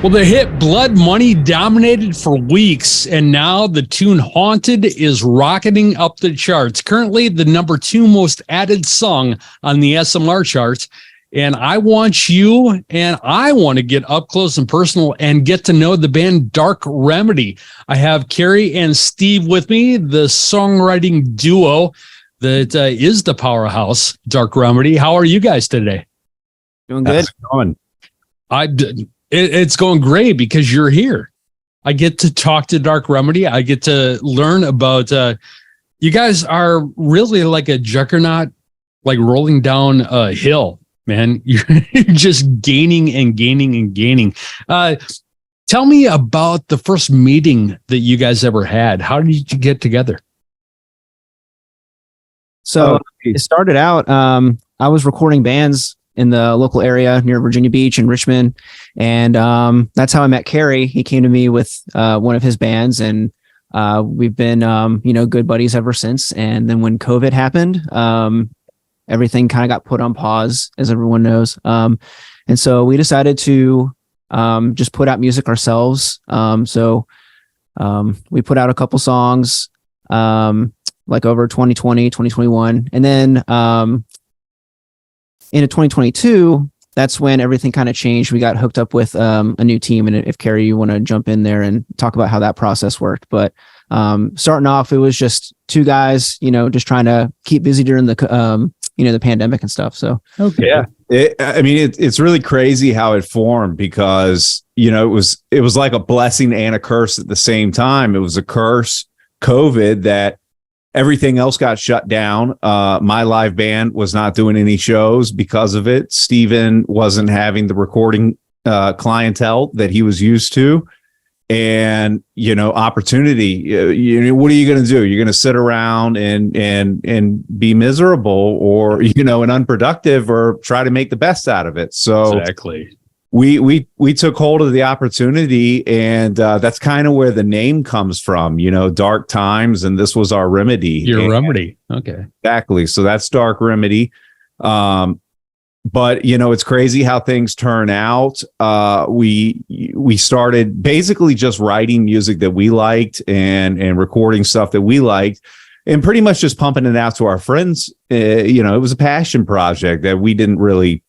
Well, the hit Blood Money dominated for weeks, and now the tune Haunted is rocketing up the charts. Currently, the number 2 most added song on the SMR charts. And I want to get up close and personal and get to know the band Dark Remedy. I have Carrie and Steve with me, the songwriting duo that is the powerhouse Dark Remedy. How are you guys today? Doing good. It's going great because you're here. I get to talk to Dark Remedy. I get to learn about you guys are really like a juggernaut, like rolling down a hill, man. You're just gaining and gaining and gaining. Tell me about the first meeting that you guys ever had. How did you get together? So it started out, I was recording bands in the local area near Virginia Beach and Richmond. And that's how I met Carrie. He came to me with one of his bands, and we've been, good buddies ever since. And then when COVID happened, everything kind of got put on pause, as everyone knows. And so we decided to just put out music ourselves. So we put out a couple songs like over 2020, 2021. And then into 2022, that's when everything kind of changed. We got hooked up with a new team. And if Carrie, you want to jump in there and talk about how that process worked. But starting off, it was just 2 guys, just trying to keep busy during the, the pandemic and stuff. So, okay. Yeah. It's really crazy how it formed because, it was like a blessing and a curse at the same time. It was a curse, COVID, that everything else got shut down. My live band was not doing any shows because of it. Steven wasn't having the recording clientele that he was used to. And, opportunity, what are you going to do? You're going to sit around and be miserable or, and unproductive, or try to make the best out of it. So exactly. We took hold of the opportunity, and that's kind of where the name comes from, dark times. And this was our remedy. Your remedy. Okay. Exactly. So that's Dark Remedy. But it's crazy how things turn out. We started basically just writing music that we liked and recording stuff that we liked, and pretty much just pumping it out to our friends. It was a passion project that we didn't really,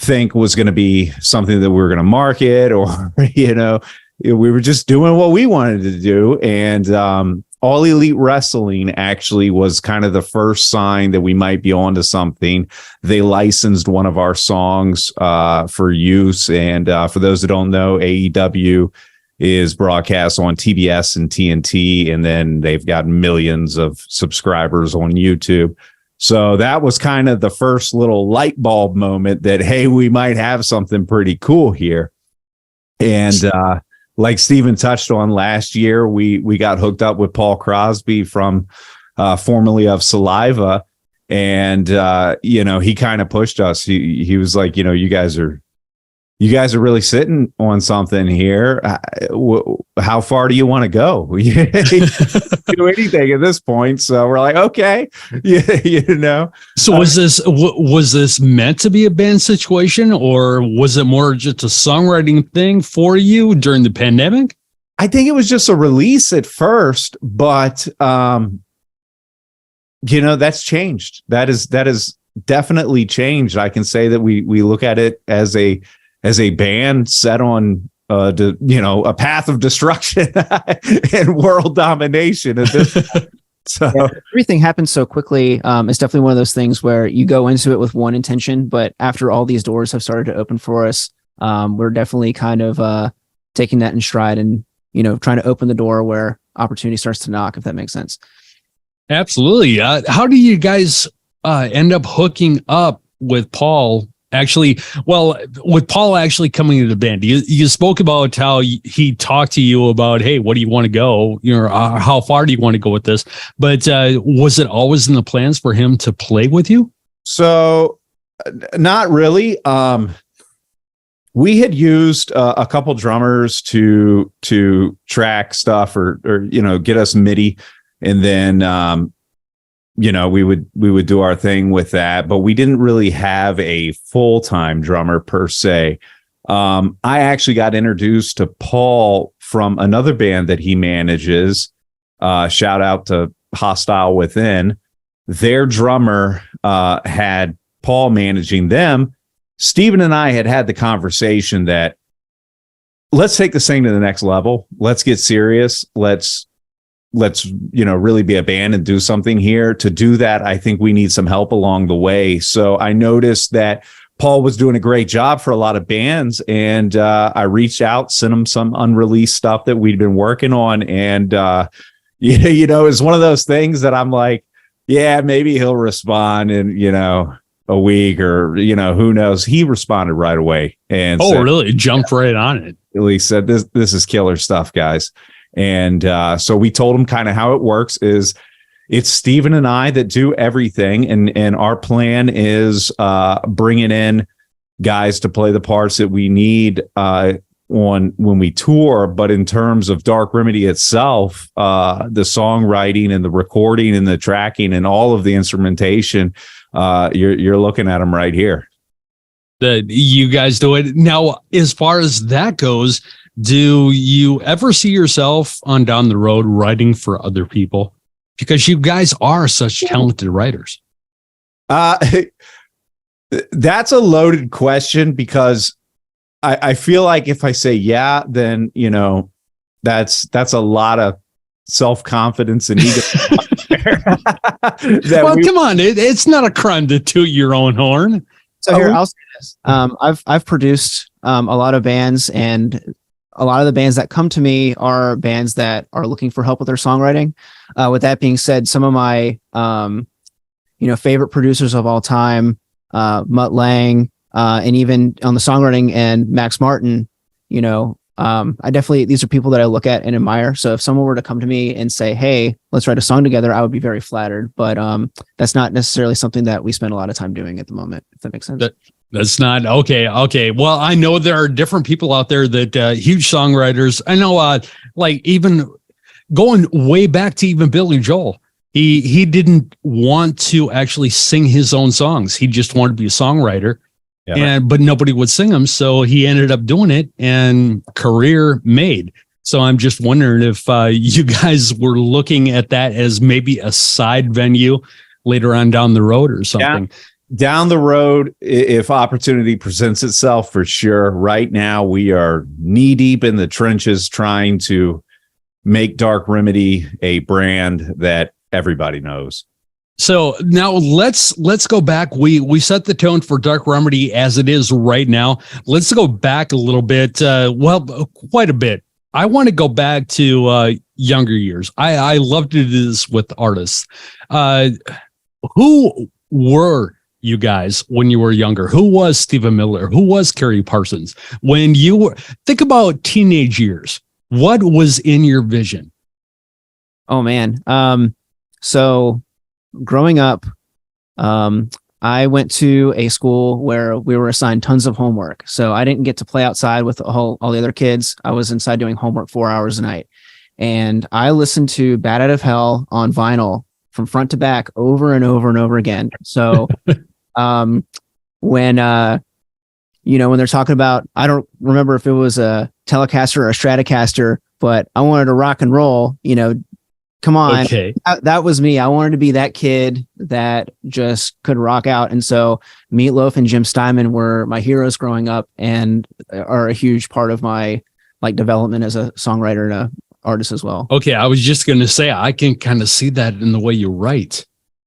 think was going to be something that we were going to market, or we were just doing what we wanted to do. And All Elite Wrestling actually was kind of the first sign that we might be onto something. They licensed one of our songs for use, and for those that don't know, AEW is broadcast on TBS and TNT, and then they've got millions of subscribers on YouTube. So that was kind of the first little light bulb moment that, hey, we might have something pretty cool here. And like Steven touched on last year, we got hooked up with Paul Crosby from formerly of Saliva. And, he kind of pushed us. He was like, you guys are really sitting on something here. How far do you want to go? Do anything at this point. So we're like, okay, So was this meant to be a band situation, or was it more just a songwriting thing for you during the pandemic? I think it was just a release at first, but that's changed. That is definitely changed. I can say that we look at it as a band set on a path of destruction and world domination. So everything happened so quickly. It's definitely one of those things where you go into it with one intention, but after all these doors have started to open for us, we're definitely kind of taking that in stride and trying to open the door where opportunity starts to knock, if that makes sense. Absolutely. How do you guys end up hooking up with Paul? With Paul actually coming into the band, you spoke about how he talked to you about, hey, what do you want to go? How far do you want to go with this? But was it always in the plans for him to play with you? So, not really. We had used a couple drummers to track stuff or get us MIDI, and then we would do our thing with that, but we didn't really have a full-time drummer per se. I actually got introduced to Paul from another band that he manages. Shout out to Hostile Within. Their drummer had Paul managing them. Steven and I had the conversation that let's take this thing to the next level. Let's get serious. Let's really be a band and do something here. To do that, I think we need some help along the way. So I noticed that Paul was doing a great job for a lot of bands, and I reached out, sent him some unreleased stuff that we'd been working on, and it's one of those things that I'm like, yeah, maybe he'll respond in a week, or who knows. He responded right away and said, really jumped right on it. He said, this is killer stuff, guys. And so we told him kind of how it works is it's Steven and I that do everything. And our plan is bringing in guys to play the parts that we need when we tour. But in terms of Dark Remedy itself, the songwriting and the recording and the tracking and all of the instrumentation, you're looking at them right here. That you guys do it. Now, as far as that goes, do you ever see yourself on down the road writing for other people? Because you guys are such talented writers. That's a loaded question, because I feel like if I say yeah, then that's a lot of self-confidence and ego. Come on, it's not a crime to toot your own horn. So here, I'll say this. I've produced a lot of bands, and a lot of the bands that come to me are bands that are looking for help with their songwriting. With that being said, some of my favorite producers of all time, Mutt Lang, and even on the songwriting and Max Martin, these are people that I look at and admire. So if someone were to come to me and say, hey, let's write a song together, I would be very flattered. But that's not necessarily something that we spend a lot of time doing at the moment, if that makes sense. That's not okay. Well, I know there are different people out there that huge songwriters. I know, even going way back to even Billy Joel, he didn't want to actually sing his own songs. He just wanted to be a songwriter. Yeah. But nobody would sing them, so he ended up doing it, and career made. So I'm just wondering if you guys were looking at that as maybe a side venue later on down the road or something. Yeah. Down the road, if opportunity presents itself, for sure. Right now, we are knee deep in the trenches trying to make Dark Remedy a brand that everybody knows. So now let's go back. We set the tone for Dark Remedy as it is right now. Let's go back a little bit. Quite a bit. I want to go back to younger years. I love to do this with artists. Who were you guys when you were younger? Who was Stephen Miller? Who was Carrie Parsons? When you were, think about teenage years, what was in your vision? Oh man. So growing up, I went to a school where we were assigned tons of homework. So I didn't get to play outside with all the other kids. I was inside doing homework 4 hours a night. And I listened to Bat Out of Hell on vinyl from front to back over and over and over again. So when they're talking about, I don't remember if it was a Telecaster or a Stratocaster, but I wanted to rock and roll, come on. Okay. That was me. I wanted to be that kid that just could rock out. And so Meatloaf and Jim Steinman were my heroes growing up and are a huge part of my development as a songwriter and a artist as well. Okay. I was just going to say, I can kind of see that in the way you write.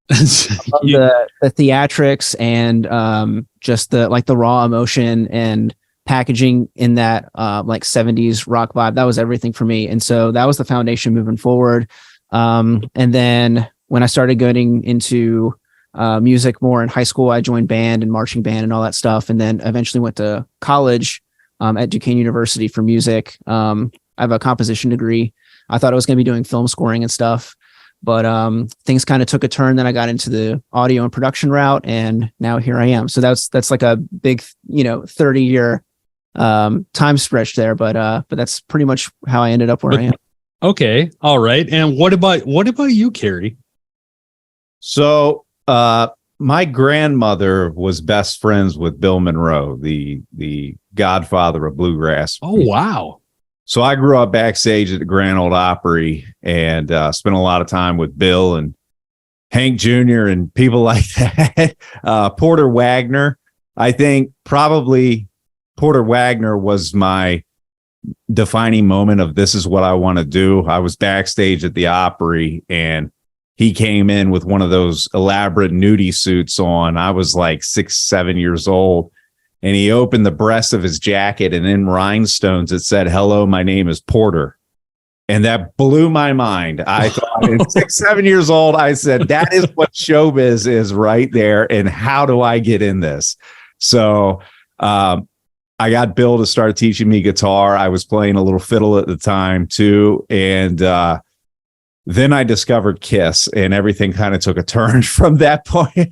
The theatrics and just the raw emotion and packaging in that 70s rock vibe. That was everything for me. And so that was the foundation moving forward. And then when I started getting into music more in high school, I joined band and marching band and all that stuff. And then eventually went to college at Duquesne University for music. I have a composition degree. I thought I was going to be doing film scoring and stuff, but things kind of took a turn. Then I got into the audio and production route, and now here I am. So that's like a big 30-year time stretch there, but that's pretty much how I ended up where I am. Okay. All right. And what about you, Carrie? So my grandmother was best friends with Bill Monroe, the godfather of bluegrass. Oh, wow. So I grew up backstage at the Grand Ole Opry and spent a lot of time with Bill and Hank Jr. and people like that. Porter Wagner, I think probably Porter Wagner was my defining moment of this is what I want to do. I was backstage at the Opry and he came in with one of those elaborate nudie suits on. I was like 6, 7 years old. And he opened the breast of his jacket and in rhinestones, it said, "Hello, my name is Porter." And that blew my mind. I thought at 6, 7 years old, I said, that is what showbiz is right there. And how do I get in this? So I got Bill to start teaching me guitar. I was playing a little fiddle at the time too. And then I discovered Kiss and everything kind of took a turn from that point.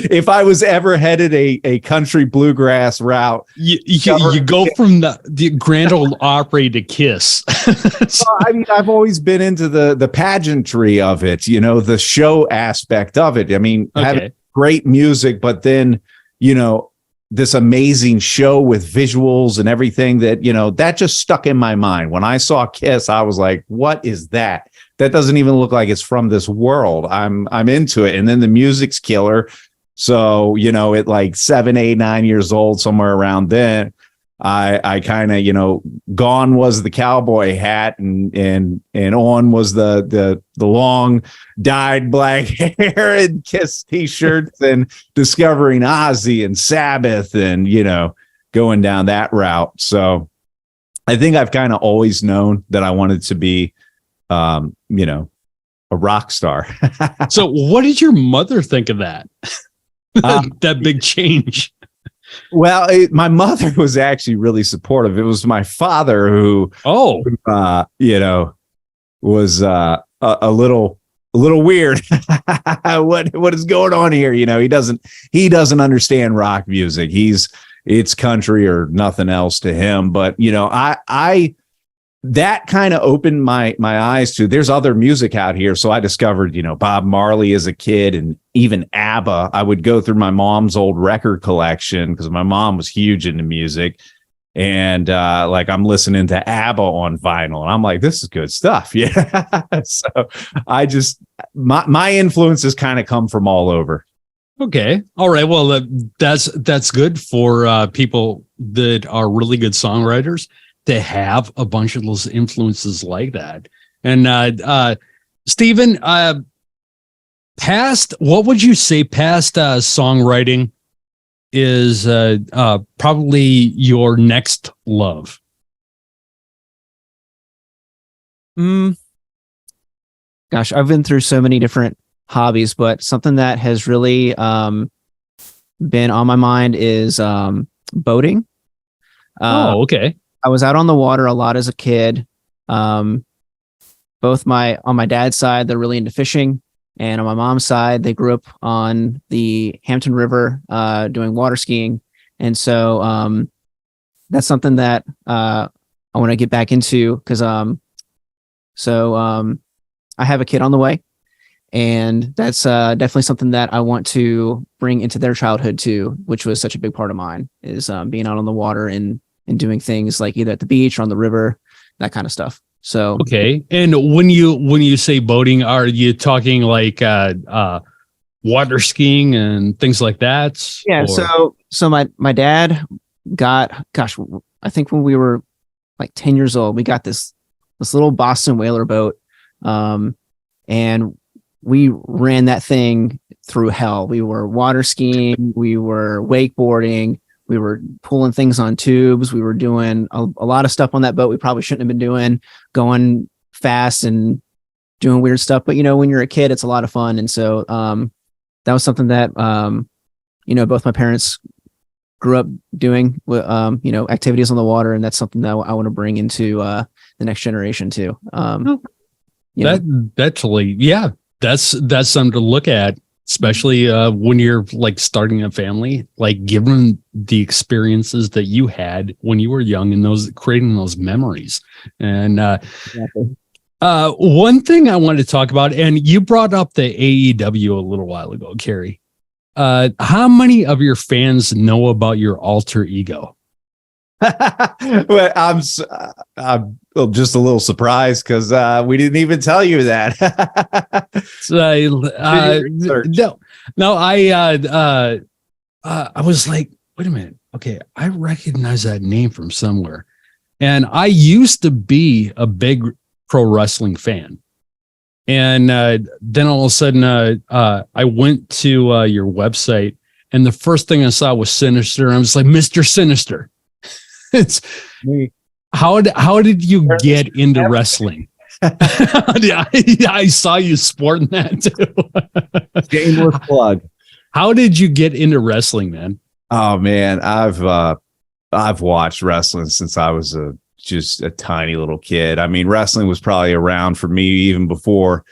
If I was ever headed a country bluegrass route, you go from the Grand Ole Opry to Kiss. Well, I mean, I've always been into the pageantry of it, you know, the show aspect of it. I mean, having great music, but then, you know, this amazing show with visuals and everything that, you know, that just stuck in my mind. When I saw Kiss, I was like, what is that? That doesn't even look like it's from this world. I'm into it. And then the music's killer. So, you know, at like 7, 8, 9 years old, somewhere around then, I kind of, you know, gone was the cowboy hat and on was the long dyed black hair and Kiss t-shirts and discovering Ozzy and Sabbath and, you know, going down that route. So I think I've kind of always known that I wanted to be, you know, a rock star. So what did your mother think of that? That big change? Well, my mother was actually really supportive. It was my father who, you know, was a little weird. What is going on here? You know, he doesn't understand rock music. It's country or nothing else to him. But you know, I that kind of opened my eyes to there's other music out here. So I discovered, you know, Bob Marley as a kid and even ABBA. I would go through my mom's old record collection because my mom was huge into music. And like I'm listening to ABBA on vinyl and I'm like, this is good stuff. Yeah. So I just my influences kind of come from all over. Okay. All right. Well, that's good for people that are really good songwriters to have a bunch of those influences like that. And Stephen, what would you say past songwriting is probably your next love? Gosh, I've been through so many different hobbies, but something that has really been on my mind is boating. Okay. I was out on the water a lot as a kid. Both on my dad's side, they're really into fishing, and on my mom's side, they grew up on the Hampton River doing water skiing. And so that's something that I want to get back into because I have a kid on the way, and that's definitely something that I want to bring into their childhood too, which was such a big part of mine is being out on the water and doing things like either at the beach or on the river, that kind of stuff. So okay. And when you say boating, are you talking like water skiing and things like that? Yeah. Or? So my dad got, I think when we were like 10 years old, we got this little Boston whaler boat, and we ran that thing through hell. We were water skiing, we were wakeboarding. We were pulling things on tubes. We were doing a lot of stuff on that boat we probably shouldn't have been doing, going fast and doing weird stuff. But, you know, when you're a kid, it's a lot of fun. And so that was something that, you know, both my parents grew up doing, you know, activities on the water. And that's something that I want to bring into the next generation too. That's something to look at. Especially when you're like starting a family, like given the experiences that you had when you were young and those creating those memories. And exactly. One thing I wanted to talk about, and you brought up the AEW a little while ago, Carrie. how many of your fans know about your alter ego? Well, I'm just a little surprised because we didn't even tell you that. I was like, wait a minute. Okay, I recognize that name from somewhere. And I used to be a big pro wrestling fan. And then all of a sudden, I went to your website, and the first thing I saw was Sinister. And I was like, Mr. Sinister. It's how did you get into wrestling? I saw you sporting that too. Shameless plug. How did you get into wrestling, man? Oh man, I've watched wrestling since I was just a tiny little kid. I mean, wrestling was probably around for me even before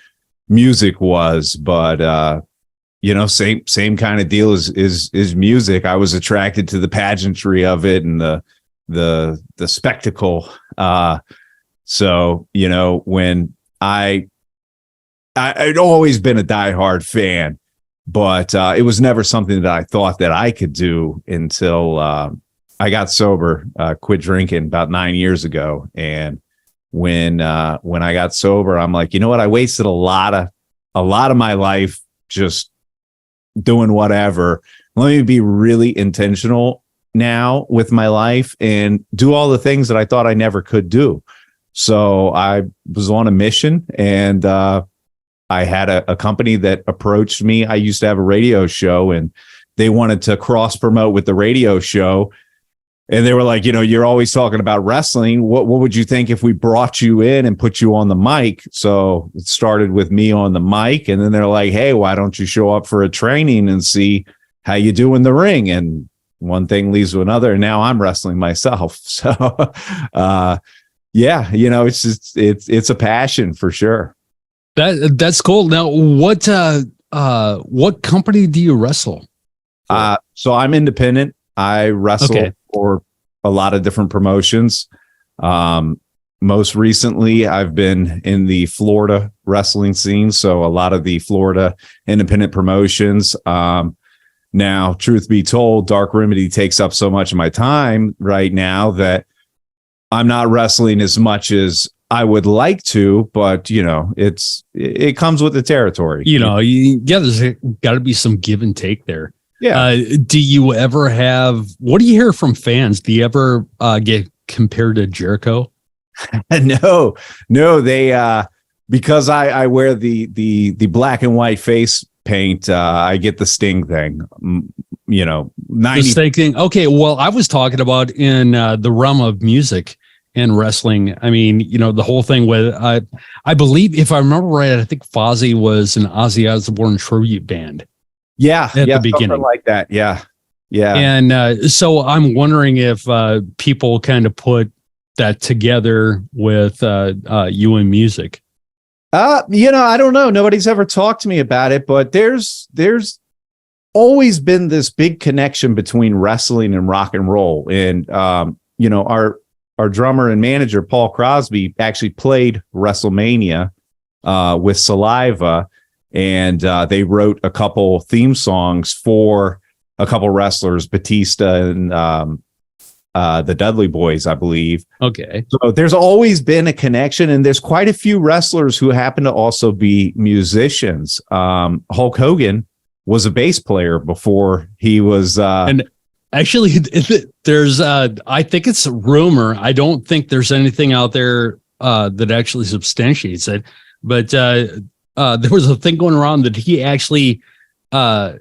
music was, but same kind of deal is music. I was attracted to the pageantry of it and the spectacle. So when I'd always been a diehard fan, but it was never something that I thought that I could do until I got sober, quit drinking about 9 years ago. And when I got sober, I'm like, you know what? I wasted a lot of my life just doing whatever. Let me be really intentional now with my life and do all the things that I thought I never could do. So I was on a mission, and I had a company that approached me. I used to have a radio show, and they wanted to cross promote with the radio show. And they were like, you're always talking about wrestling. What would you think if we brought you in and put you on the mic? So it started with me on the mic. And then they're like, hey, why don't you show up for a training and see how you do in the ring? And one thing leads to another. And now I'm wrestling myself. So, it's just, it's a passion for sure. That's cool. Now, what company do you wrestle? So I'm independent. I wrestle for a lot of different promotions. Most recently, I've been in the Florida wrestling scene. So a lot of the Florida independent promotions. Now, truth be told, Dark Remedy takes up so much of my time right now that I'm not wrestling as much as I would like to, but it comes with the territory. There's got to be some give and take there. Yeah. Do you ever what do you hear from fans? Do you ever get compared to Jericho? No, they, because I wear the black and white face paint, I get the Sting thing, 90. The Sting thing. Okay. Well, I was talking about in the realm of music and wrestling. I mean, the whole thing with, I believe, if I remember right, I think Fozzy was an Ozzy Osbourne tribute band. Yeah. At the beginning. Like that. Yeah. Yeah. And so I'm wondering if people kind of put that together with you and music. I don't know. Nobody's ever talked to me about it, but there's always been this big connection between wrestling and rock and roll. And, our drummer and manager, Paul Crosby, actually played WrestleMania with Saliva. And they wrote a couple theme songs for a couple wrestlers, Batista and the Dudley Boys, I believe. Okay. So there's always been a connection, and there's quite a few wrestlers who happen to also be musicians. Hulk Hogan was a bass player before he was. And actually, there's I think it's a rumor. I don't think there's anything out there that actually substantiates it, but there was a thing going around that he actually auditioned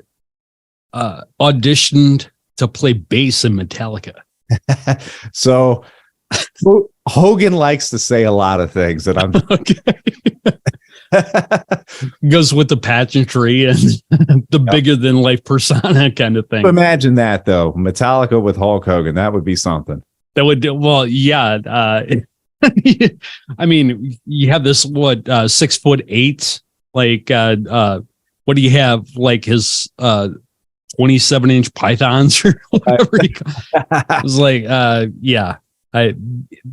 to play bass in Metallica. So Hogan likes to say a lot of things that I'm goes with the pageantry and the bigger than life persona kind of thing. Imagine that though, Metallica with Hulk Hogan. That would be something. That would do well. Yeah. I mean, you have this 6'8", like what do you have, like his 27-inch pythons or whatever. It was like,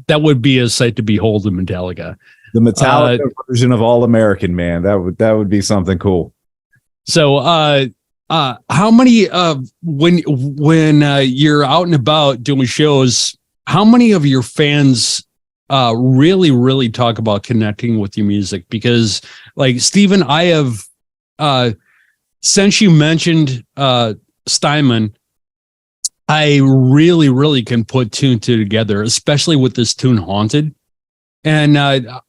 that would be a sight to behold in Metallica. The Metallica version of All American, man. That would be something cool. So how many when you're out and about doing shows, how many of your fans really talk about connecting with your music? Because like Steven, I have since you mentioned Steinman, I really can put two and two together, especially with this tune Haunted. And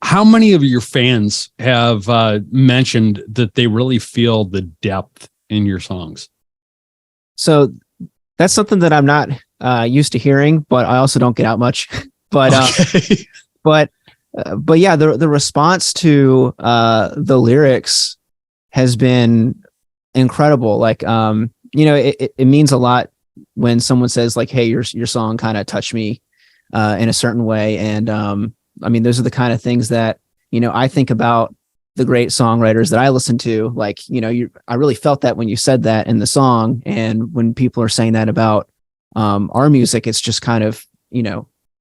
how many of your fans have mentioned that they really feel the depth in your songs? So that's something that I'm not used to hearing, but I also don't get out much. But Okay. but yeah, the response to the lyrics has been incredible. Like it means a lot when someone says like, "Hey, your song kind of touched me in a certain way," and I mean, those are the kind of things that I think about the great songwriters that I listen to. Like, I really felt that when you said that in the song, and when people are saying that about our music, it's just kind of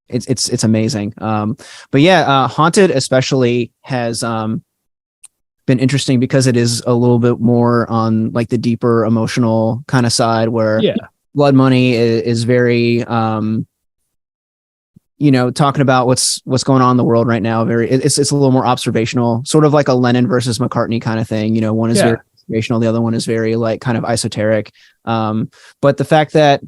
it's amazing. But yeah, Haunted especially has been interesting because it is a little bit more on like the deeper emotional kind of side, where Blood Money is very talking about what's going on in the world right now. It's a little more observational, sort of like a Lennon versus McCartney kind of thing. One is very observational, the other one is very like kind of esoteric. But the fact that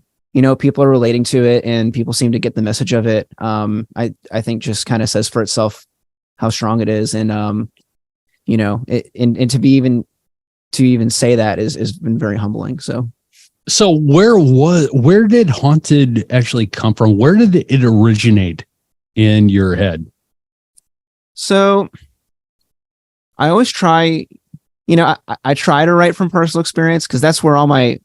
people are relating to it and people seem to get the message of it, I think just kind of says for itself how strong it is. And and to even say that is been very humbling. So where did Haunted actually come from? Where did it originate in your head? So I always try, I try to write from personal experience, because that's where all my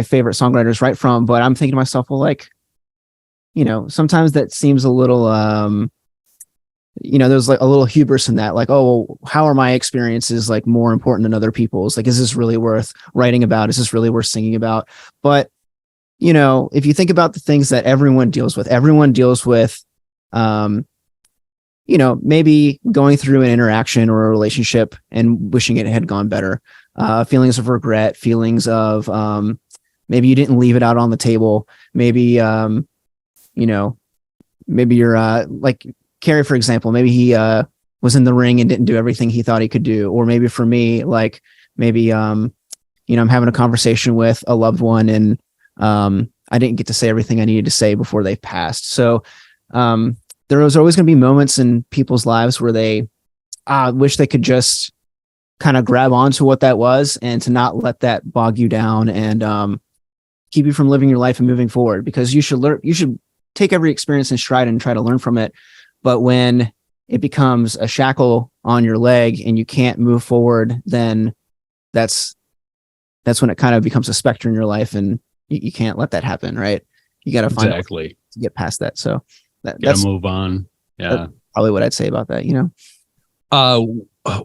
favorite songwriters write from. But I'm thinking to myself, well, like, sometimes that seems a little, there's like a little hubris in that, like, oh, well, how are my experiences like more important than other people's? Like, is this really worth writing about? Is this really worth singing about? But, if you think about the things that everyone deals with, maybe going through an interaction or a relationship and wishing it had gone better, feelings of regret, feelings of, maybe you didn't leave it out on the table. Maybe, maybe you're, like, Carey, for example, maybe he was in the ring and didn't do everything he thought he could do. Or maybe for me, like maybe, I'm having a conversation with a loved one and I didn't get to say everything I needed to say before they passed. So there was always going to be moments in people's lives where they wish they could just kind of grab onto what that was and to not let that bog you down and keep you from living your life and moving forward, because you should take every experience in stride and try to learn from it. But when it becomes a shackle on your leg and you can't move forward, then that's when it kind of becomes a specter in your life, and you can't let that happen, right? You got to find out to get past that. So that's move on. Yeah, that's probably what I'd say about that.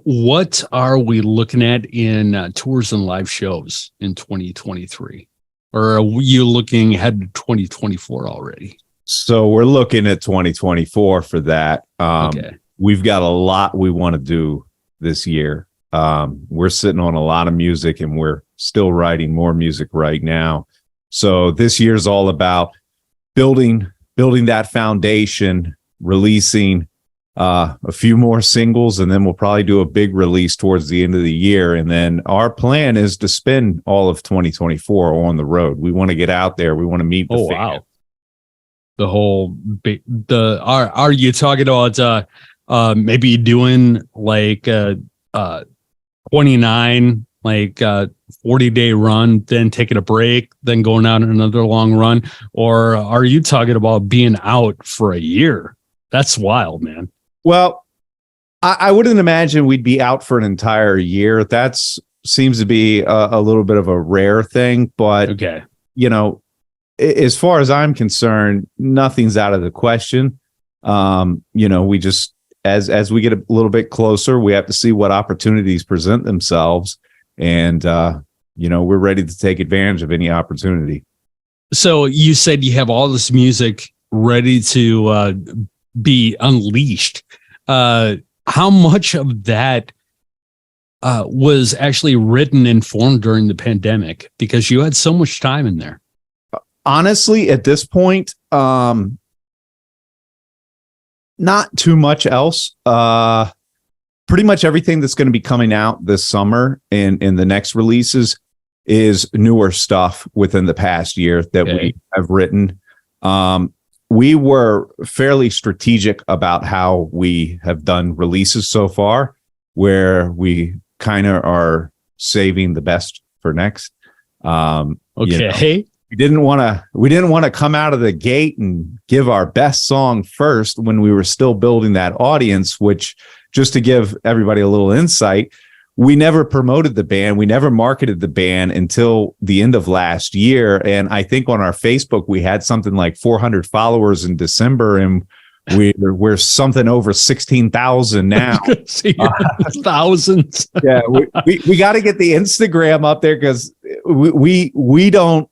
What are we looking at in tours and live shows in 2023, or are you looking ahead to 2024 already? So we're looking at 2024 for that. Okay. We've got a lot we want to do this year. We're sitting on a lot of music and we're still writing more music right now. So this year's all about building that foundation, releasing a few more singles, and then we'll probably do a big release towards the end of the year. And then our plan is to spend all of 2024 on the road. We want to get out there. We want to meet the fans. Wow. The whole are you talking about maybe doing like 29 like 40-day run, then taking a break, then going out on another long run? Or are you talking about being out for a year? That's wild, man. Well, I wouldn't imagine we'd be out for an entire year. That seems to be a little bit of a rare thing, but okay. As far as I'm concerned, nothing's out of the question. We just, as we get a little bit closer, we have to see what opportunities present themselves. And, we're ready to take advantage of any opportunity. So you said you have all this music ready to be unleashed. How much of that was actually written and formed during the pandemic because you had so much time in there? Honestly, at this point, not too much else. Pretty much everything that's going to be coming out this summer and in the next releases is newer stuff within the past year that we have written. We were fairly strategic about how we have done releases so far, where we kind of are saving the best for next. Okay. You know, we didn't want to come out of the gate and give our best song first when we were still building that audience, which, just to give everybody a little insight, we never promoted the band. We never marketed the band until the end of last year. And I think on our Facebook, we had something like 400 followers in December, and we're something over 16,000 now. Thousands. Yeah, we got to get the Instagram up there, because we don't.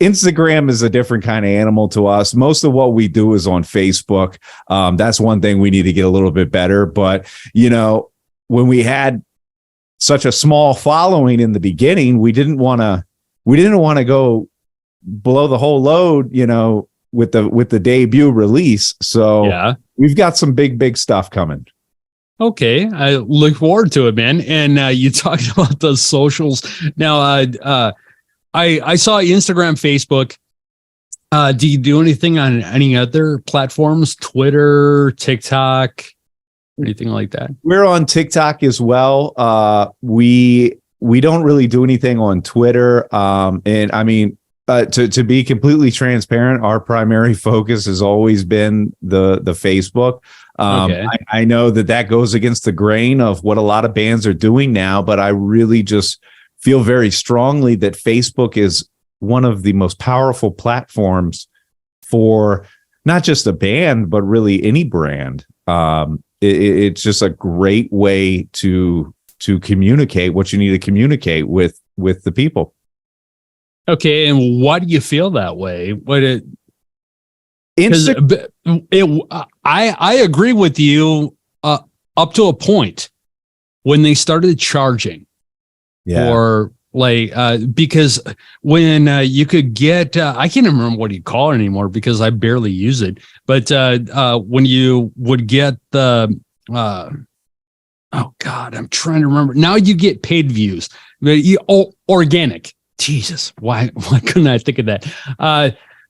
Instagram is a different kind of animal to us. Most of what we do is on Facebook. That's one thing we need to get a little bit better. But, you know, when we had such a small following in the beginning, we didn't want to go blow the whole load, you know, with the debut release. So we've got some big stuff coming. Okay, I look forward to it, man. And you talked about the socials. Now, I saw Instagram, Facebook. Do you do anything on any other platforms? Twitter, TikTok, anything like that? We're on TikTok as well. We don't really do anything on Twitter. And I mean, to be completely transparent, our primary focus has always been the Facebook. I know that goes against the grain of what a lot of bands are doing now, but I really just feel very strongly that Facebook is one of the most powerful platforms for not just a band, but really any brand. It's just a great way to communicate what you need to communicate with the people. Okay, and why do you feel that way? I agree with you up to a point when they started charging. Or like because when you could get I can't remember what you call it anymore because I barely use it. But when you would get the oh God, I'm trying to remember. Now you get paid views. Organic. Jesus, why couldn't I think of that?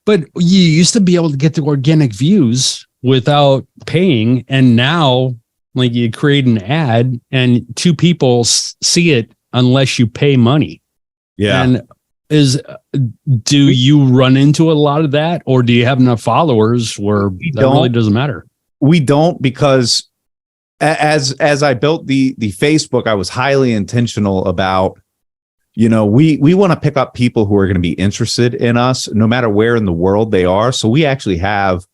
But you used to be able to get the organic views without paying, and now like you create an ad and two people see it unless you pay money. Yeah. And do you run into a lot of that, or do you have enough followers where that really doesn't matter? We don't, because as I built the Facebook, I was highly intentional about, you know, we want to pick up people who are going to be interested in us no matter where in the world they are. So we actually have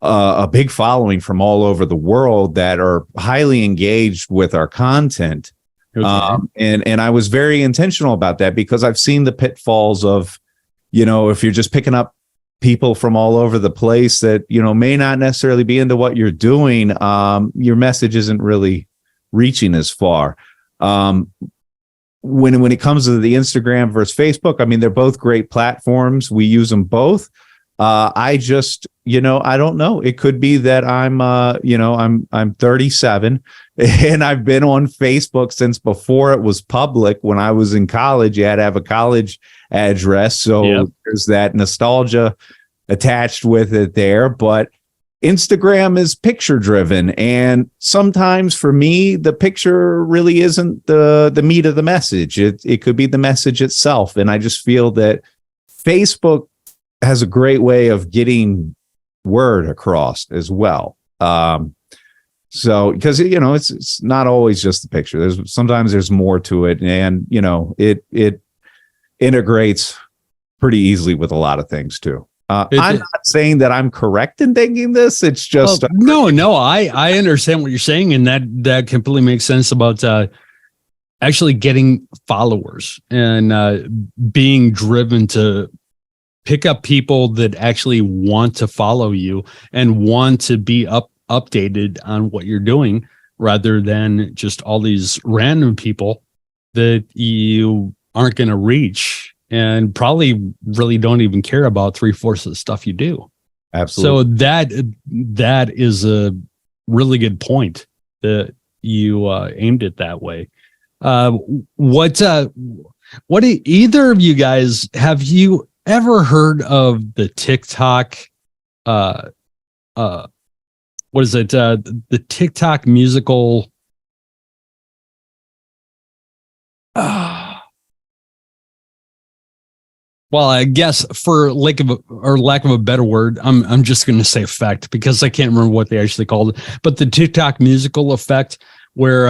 a big following from all over the world that are highly engaged with our content. Okay. And I was very intentional about that, because I've seen the pitfalls of, you know, if you're just picking up people from all over the place that, you know, may not necessarily be into what you're doing, your message isn't really reaching as far. When it comes to the Instagram versus Facebook, I mean, they're both great platforms. We use them both. I just, you know, I don't know. It could be that I'm 37 and I've been on Facebook since before it was public. When I was in college, you had to have a college address. So there's that nostalgia attached with it there. But Instagram is picture driven. And sometimes for me, the picture really isn't the meat of the message. It could be the message itself. And I just feel that Facebook has a great way of getting word across as well. So, because, you know, it's not always just the picture. Sometimes there's more to it, and, you know, it integrates pretty easily with a lot of things too. I'm not saying that I'm correct in thinking this. It's just no. I understand what you're saying, and that completely makes sense about actually getting followers and being driven to pick up people that actually want to follow you and want to be updated on what you're doing, rather than just all these random people that you aren't going to reach and probably really don't even care about 3/4 of the stuff you do. Absolutely. So that is a really good point that you aimed it that way. What do either of you guys, have you ever heard of the TikTok? What is it? The TikTok musical. Well, I guess for lack of a better word, I'm just going to say effect because I can't remember what they actually called it. But the TikTok musical effect, where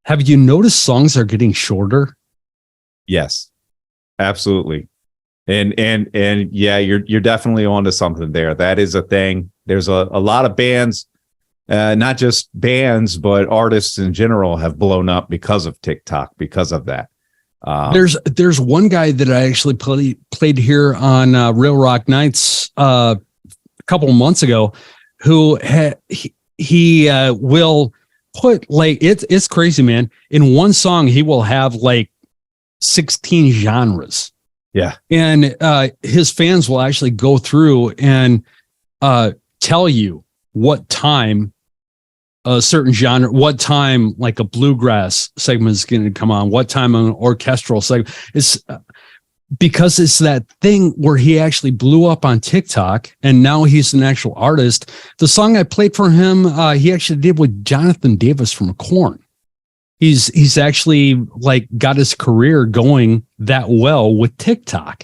have you noticed songs are getting shorter? Yes, absolutely. And yeah, you're definitely onto something there. That is a thing. There's a lot of bands, not just bands, but artists in general have blown up because of TikTok, because of that. There's one guy that I actually played here on Real Rock Nights a couple of months ago, who he will put, like, it's crazy, man. In one song, he will have like 16 genres. Yeah, and his fans will actually go through and tell you what time a certain genre, what time like a bluegrass segment is going to come on, what time an orchestral segment. It's because it's that thing where he actually blew up on TikTok and now he's an actual artist. The song I played for him, he actually did with Jonathan Davis from Korn. He's actually like got his career going that well with TikTok.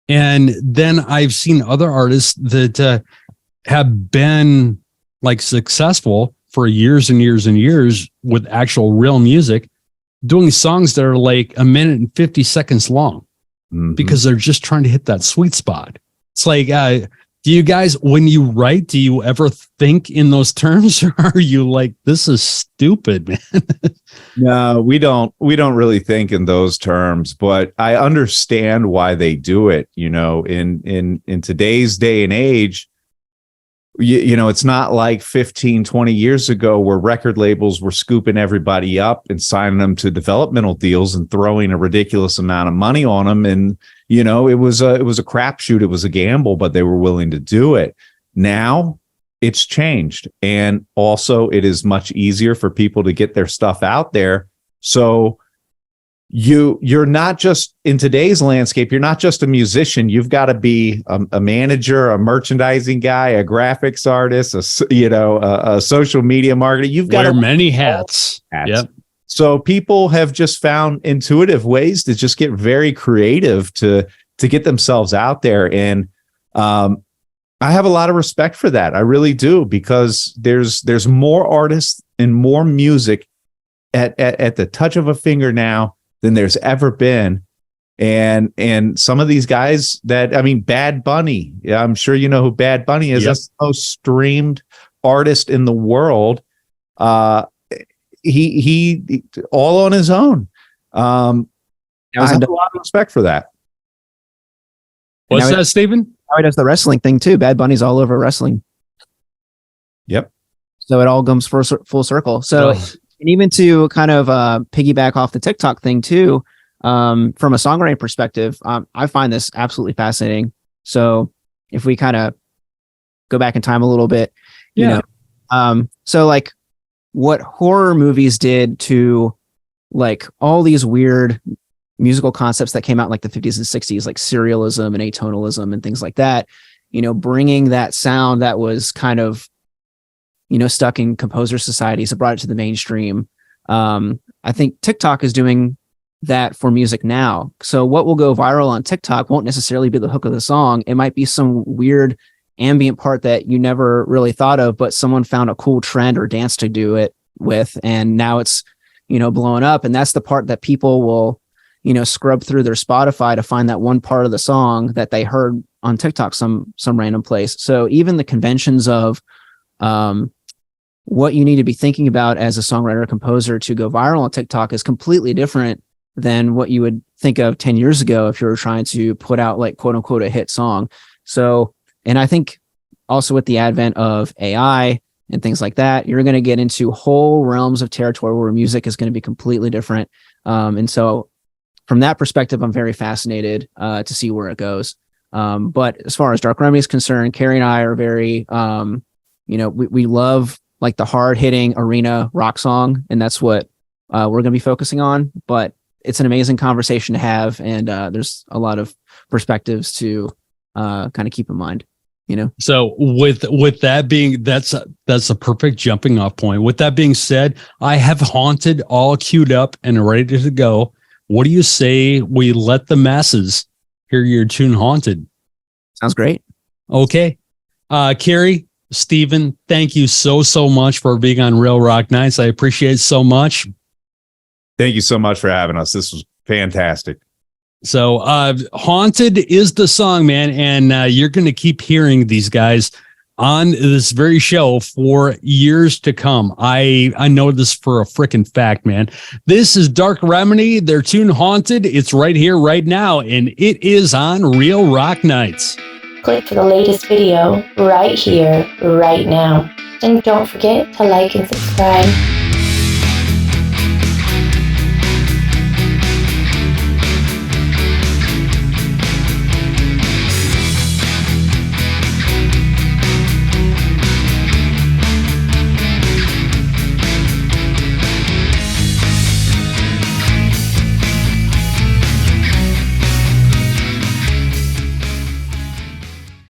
And then I've seen other artists that have been like successful for years and years and years with actual real music, doing songs that are like 1 minute and 50 seconds long, because they're just trying to hit that sweet spot. It's like, do you guys, when you write, do you ever think in those terms, or are you like, this is stupid, man? No, we don't really think in those terms, but I understand why they do it. You know, in today's day and age, you know, it's not like 15, 20 years ago where record labels were scooping everybody up and signing them to developmental deals and throwing a ridiculous amount of money on them. And, you know, it was a crapshoot. It was a gamble, but they were willing to do it. Now it's changed. And also it is much easier for people to get their stuff out there. So you're not just in today's landscape, you're not just a musician. You've got to be a manager, a merchandising guy, a graphics artist, a social media marketer. You've got to wear many hats. Yep. So people have just found intuitive ways to just get very creative to get themselves out there. And I have a lot of respect for that. I really do, because there's more artists and more music at the touch of a finger now than there's ever been. And some of these guys that, I mean, Bad Bunny, yeah, I'm sure you know who Bad Bunny is. Yep. That's the most streamed artist in the world. He all on his own. I have a lot of respect for that. What's that, Stephen? Now he does the wrestling thing too. Bad Bunny's all over wrestling. Yep. So it all comes full circle. So, and even to kind of piggyback off the TikTok thing too, from a songwriting perspective, I find this absolutely fascinating. So if we kind of go back in time a little bit, you know, so like what horror movies did to like all these weird musical concepts that came out in like the 50s and 60s, like serialism and atonalism and things like that, you know, bringing that sound that was kind of, you know, stuck in composer societies, it brought it to the mainstream. I think TikTok is doing that for music now. So what will go viral on TikTok won't necessarily be the hook of the song. It might be some weird ambient part that you never really thought of, but someone found a cool trend or dance to do it with, and now it's, you know, blowing up. And that's the part that people will, you know, scrub through their Spotify to find that one part of the song that they heard on TikTok, some random place. So even the conventions of what you need to be thinking about as a songwriter or composer to go viral on TikTok is completely different than what you would think of 10 years ago if you were trying to put out like quote unquote a hit song. So, and I think also with the advent of AI and things like that. You're going to get into whole realms of territory where music is going to be completely different. And so from that perspective, I'm very fascinated to see where it goes. But as far as Dark Remedy is concerned, Carrie and I are very, we love like the hard hitting arena rock song, and that's what we're going to be focusing on. But it's an amazing conversation to have, and there's a lot of perspectives to kind of keep in mind. So with that being, that's a perfect jumping off point. With that being said, I have Haunted all queued up and ready to go. What do you say we let the masses hear your tune Haunted? Sounds great. Okay. Carrie, Steven, thank you so much for being on Real Rock Nights. I appreciate it so much. Thank you so much for having us. This was fantastic. So Haunted is the song, man, and you're going to keep hearing these guys on this very show for years to come. I know this for a freaking fact, man. This is Dark Remedy, their tune Haunted. It's right here, right now, and it is on Real Rock Nights. Click for the latest video right here, right now. And don't forget to like and subscribe.